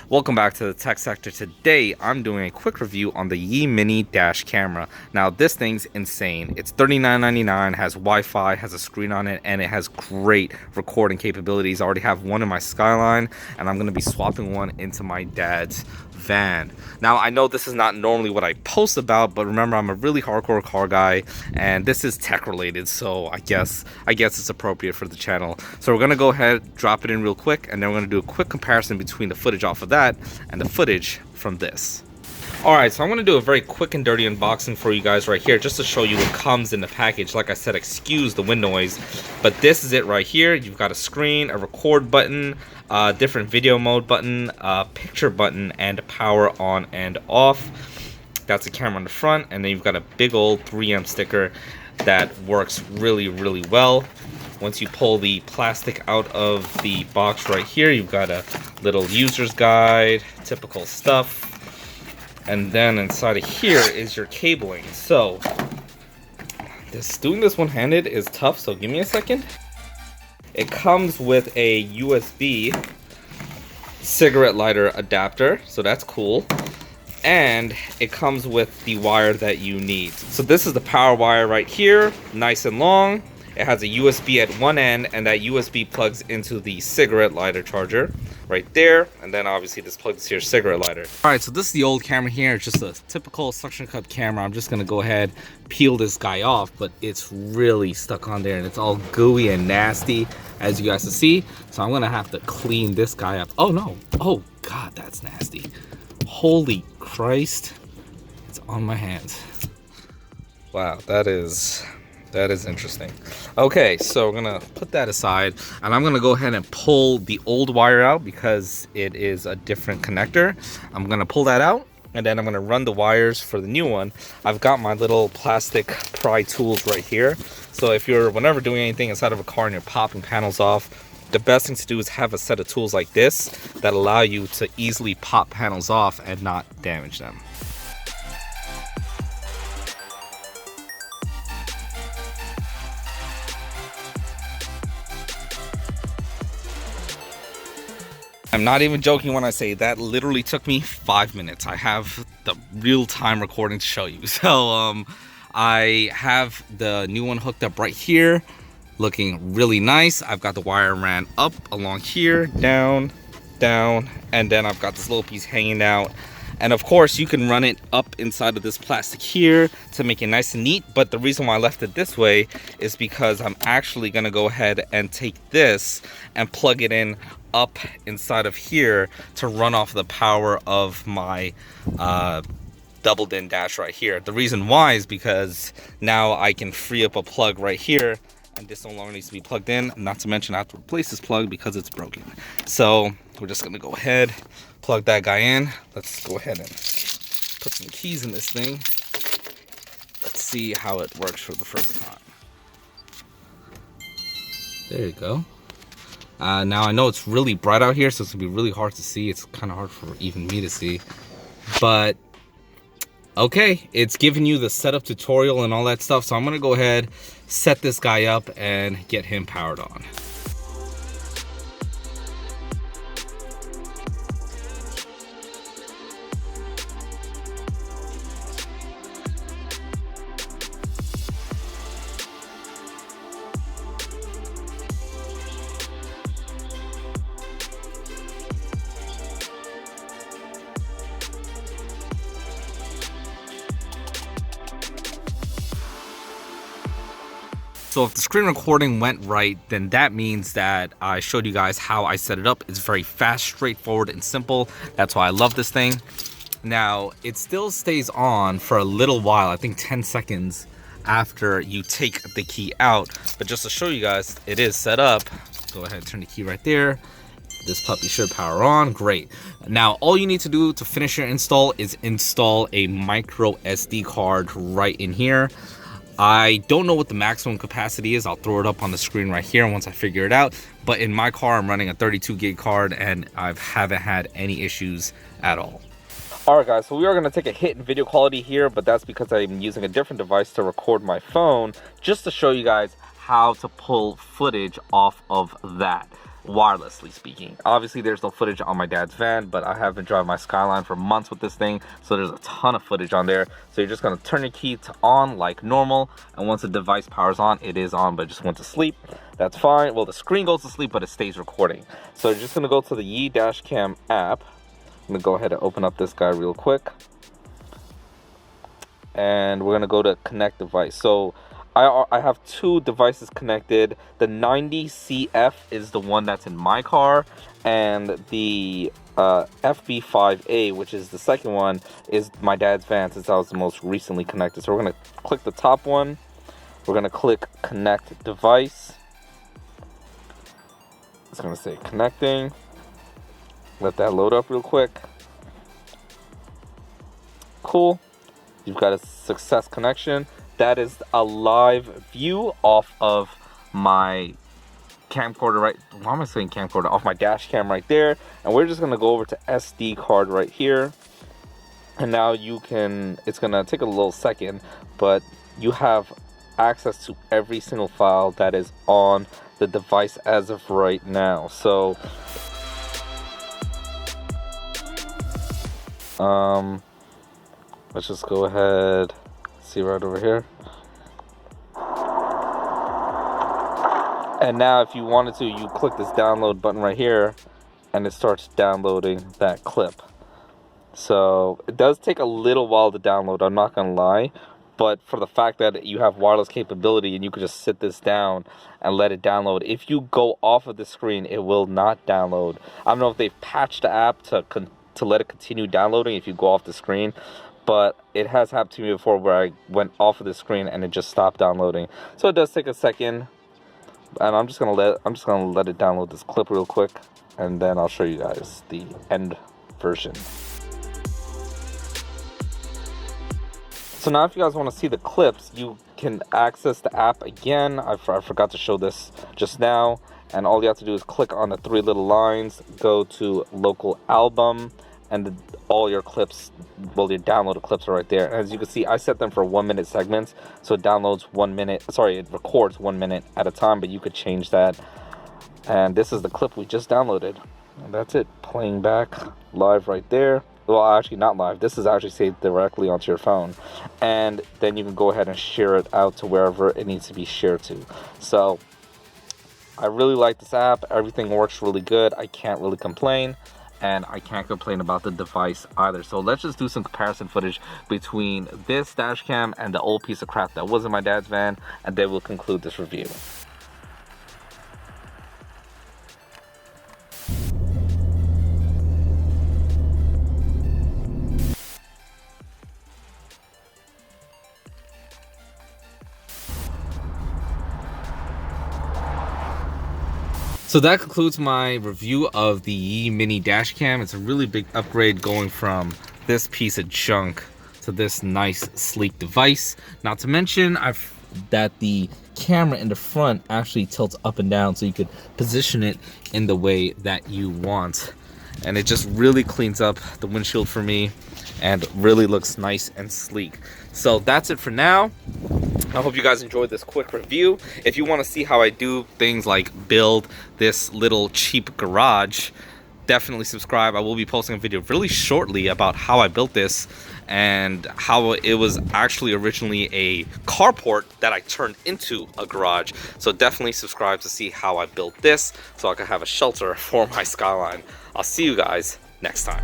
Welcome back to the tech sector. Today I'm doing a quick review on the Yi Mini dash camera. Now this thing's insane. It's $39.99, has Wi-Fi, has a screen on it, and it has great recording capabilities. I already have one in my Skyline, and I'm going to be swapping one into my dad's van. Now I know this is not normally what I post about, but remember I'm a really hardcore car guy, and this is tech related, so I guess it's appropriate for the channel. So we're gonna go ahead, drop it in real quick, and then we're gonna do a quick comparison between the footage off of that and the footage from this. Alright, so I'm going to do a very quick and dirty unboxing for you guys right here, just to show you what comes in the package. Like I said, excuse the wind noise, but this is it right here. You've got a screen, a record button, a different video mode button, a picture button, and a power on and off. That's the camera on the front, and then you've got a big old 3M sticker that works really well. Once you pull the plastic out of the box right here, you've got a little user's guide, typical stuff. And then inside of here is your cabling. So doing this one-handed is tough, so give me a second. It comes with a USB cigarette lighter adapter, so that's cool. And it comes with the wire that you need. So this is the power wire right here, nice and long. It has a USB at one end, and that USB plugs into the cigarette lighter charger right there, and then obviously this plugs to your cigarette lighter. All right, so this is the old camera here. It's just a typical suction cup camera. I'm just gonna go ahead, peel this guy off, but it's really stuck on there, and it's all gooey and nasty, as you guys can see. So I'm gonna have to clean this guy up. Oh no, oh God, that's nasty. Holy Christ, it's on my hands. Wow, that is interesting. Okay, so we're gonna put that aside, and I'm gonna go ahead and pull the old wire out because it is a different connector. I'm gonna pull that out, and then I'm gonna run the wires for the new one. I've got my little plastic pry tools right here. So if you're whenever doing anything inside of a car and you're popping panels off, the best thing to do is have a set of tools like this that allow you to easily pop panels off and not damage them. I'm not even joking when I say that literally took me 5 minutes. I have the real-time recording to show you. So I have the new one hooked up right here, looking really nice. I've got the wire ran up along here, down, and then I've got this little piece hanging out. And of course you can run it up inside of this plastic here to make it nice and neat, but the reason why I left it this way is because I'm actually gonna go ahead and take this and plug it in up inside of here to run off the power of my doubled in dash right here. The reason why is because now I can free up a plug right here, and this no longer needs to be plugged in. Not to mention I have to replace this plug because it's broken. So we're just gonna go ahead, plug that guy in. Let's go ahead and put some keys in this thing. Let's see how it works for the first time. There you go. Now I know it's really bright out here, so it's gonna be really hard to see. It's kind of hard for even me to see, but okay, it's giving you the setup tutorial and all that stuff. So I'm gonna go ahead, set this guy up, and get him powered on. So if the screen recording went right, then that means that I showed you guys how I set it up. It's very fast, straightforward, and simple. That's why I love this thing. Now, it still stays on for a little while, I think 10 seconds after you take the key out. But just to show you guys, it is set up. Go ahead and turn the key right there. This puppy should power on. Great. Now, all you need to do to finish your install is install a micro SD card right in here. I don't know what the maximum capacity is. I'll throw it up on the screen right here once I figure it out. But in my car, I'm running a 32 gig card, and I haven't had any issues at all. Alright guys, so we are going to take a hit in video quality here, but that's because I'm using a different device to record my phone, just to show you guys how to pull footage off of that. wirelessly speaking. Obviously there's no footage on my dad's van, but I have been driving my Skyline for months with this thing, so there's a ton of footage on there. So you're just going to turn your key to on like normal, and once the device powers on, it is on, but it just went to sleep. That's fine. Well, the screen goes to sleep, but it stays recording. So you're just going to go to the Yi Dashcam app. I'm going to go ahead and open up this guy real quick, and we're going to go to connect device. So I have two devices connected. The 90CF is the one that's in my car, and the FB5A, which is the second one, is my dad's van, since I was the most recently connected. So we're going to click the top one. We're going to click connect device. It's going to say connecting. Let that load up real quick. Cool. You've got a success connection. That is a live view off of my camcorder, right? Why am I saying camcorder? Off my dash cam right there. And we're just gonna go over to SD card right here. And now you can, it's gonna take a little second, but you have access to every single file that is on the device as of right now. So let's just go ahead, see right over here. And now if you wanted to, you click this download button right here, and it starts downloading that clip. So it does take a little while to download, I'm not gonna lie, but for the fact that you have wireless capability and you could just sit this down and let it download, if you go off of the screen, it will not download. I don't know if they've patched the app to let it continue downloading if you go off the screen, but it has happened to me before where I went off of the screen and it just stopped downloading. So it does take a second, and I'm just gonna let it download this clip real quick, and then I'll show you guys the end version. So now if you guys want to see the clips, you can access the app again. I forgot to show this just now, and all you have to do is click on the three little lines, go to local album, and all your clips, well, your downloaded clips are right there. As you can see, I set them for 1 minute segments, so it downloads 1 minute, sorry, it records 1 minute at a time, but you could change that. And this is the clip we just downloaded, and that's it, playing back live right there. Well, actually not live, this is actually saved directly onto your phone, and then you can go ahead and share it out to wherever it needs to be shared to. So I really like this app. Everything works really good. I can't really complain, and I can't complain about the device either. So let's just do some comparison footage between this dash cam and the old piece of crap that was in my dad's van, and then we'll conclude this review. So that concludes my review of the Yi Mini Dashcam. It's a really big upgrade going from this piece of junk to this nice sleek device. Not to mention that the camera in the front actually tilts up and down, so you could position it in the way that you want. And it just really cleans up the windshield for me and really looks nice and sleek. So that's it for now. I hope you guys enjoyed this quick review. If you want to see how I do things like build this little cheap garage, definitely subscribe. I will be posting a video really shortly about how I built this and how it was actually originally a carport that I turned into a garage. So definitely subscribe to see how I built this so I can have a shelter for my Skyline. I'll see you guys next time.